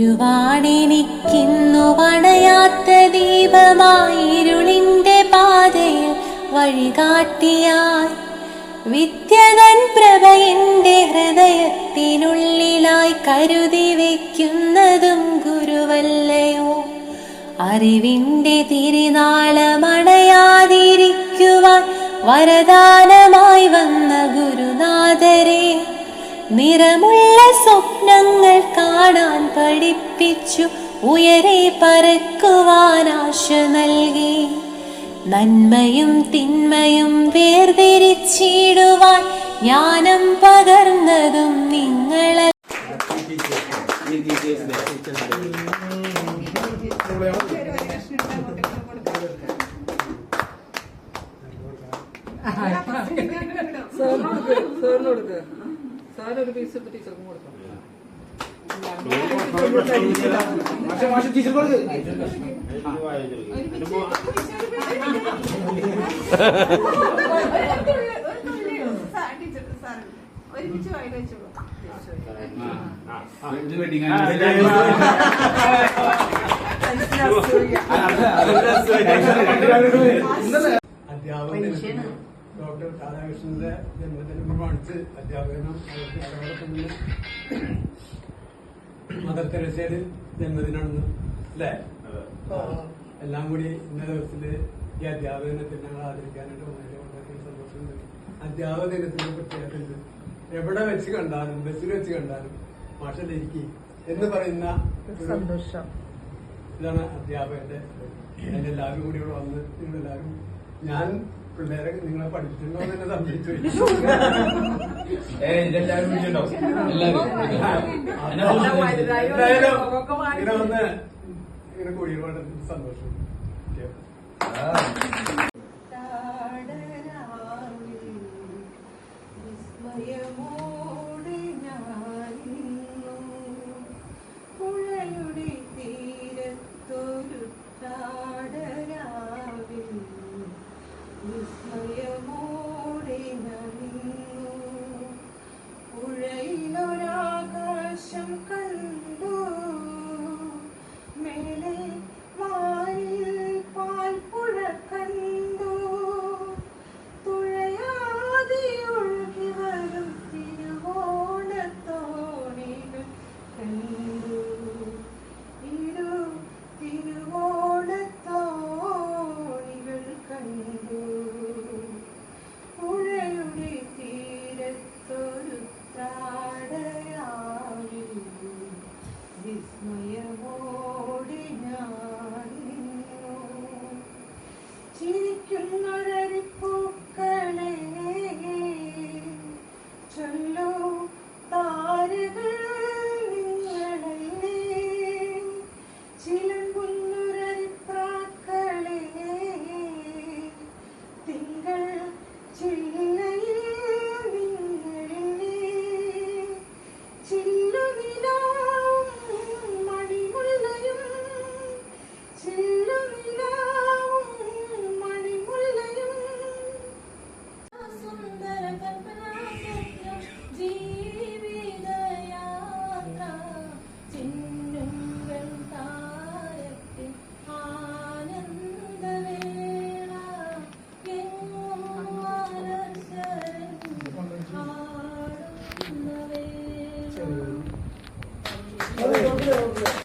ഗുരുവാണെനിക്കിന്നു വണയാത്ത ദീപമായിരുളിന്റെ പാതയിൽ വഴികാട്ടിയായി വിദ്യതൻ പ്രഭയെന്റെ ഹൃദയത്തിനുള്ളിലായി കരുതി വയ്ക്കുന്നതും ഗുരുവല്ലയോ. അറിവിന്റെ തിരുനാളമണയാതിരിക്കുവാൻ വരദാനമായി വന്ന ഗുരുനാഥരെ, നിറമുള്ള സ്വപ്നങ്ങൾ കാണാൻ പഠിപ്പിച്ചു ഉയരെ പറക്കുവാൻ ആശ നൽകി. നന്മയും തിന്മയും വേർതിരിച്ചിടുവാൻ ജ്ഞാനം പകർന്നതും നിങ്ങളെ. സാറൊരു പീസ് ടീച്ചർക്കും കൊടുക്കാം. ഡോക്ടർ രാധാകൃഷ്ണന്റെ ജന്മദിനം പ്രമാണിച്ച് അധ്യാപകനും മദർ തെരേസയുടെ ജന്മദിനാണെന്ന് അല്ലേ? എല്ലാം കൂടി ഇന്ന ദിവസത്തില് ഈ അധ്യാപക ദിനത്തിൽ ഞങ്ങൾ ആദരിക്കാനായിട്ട് വളരെ വളരെ സന്തോഷമുണ്ട്. അധ്യാപക ദിനത്തിന്റെ പ്രത്യേകത ഉണ്ട്. എവിടെ വെച്ച് കണ്ടാലും ബസ്സിൽ വെച്ച് കണ്ടാലും മാഷല്ലിരിക്കി എന്ന് പറയുന്ന സന്തോഷം ഇതാണ് അധ്യാപകന്റെ. എല്ലാവരും കൂടി ഇവിടെ വന്ന് നിങ്ങളെല്ലാവരും, ഞാൻ പിള്ളേരെ നിങ്ങളെ പഠിപ്പിച്ചിട്ടുണ്ടോ തന്നെ സംശയിച്ചു. ഇങ്ങനെ വന്ന് ഇങ്ങനെ കൂടി വളരെ സന്തോഷം.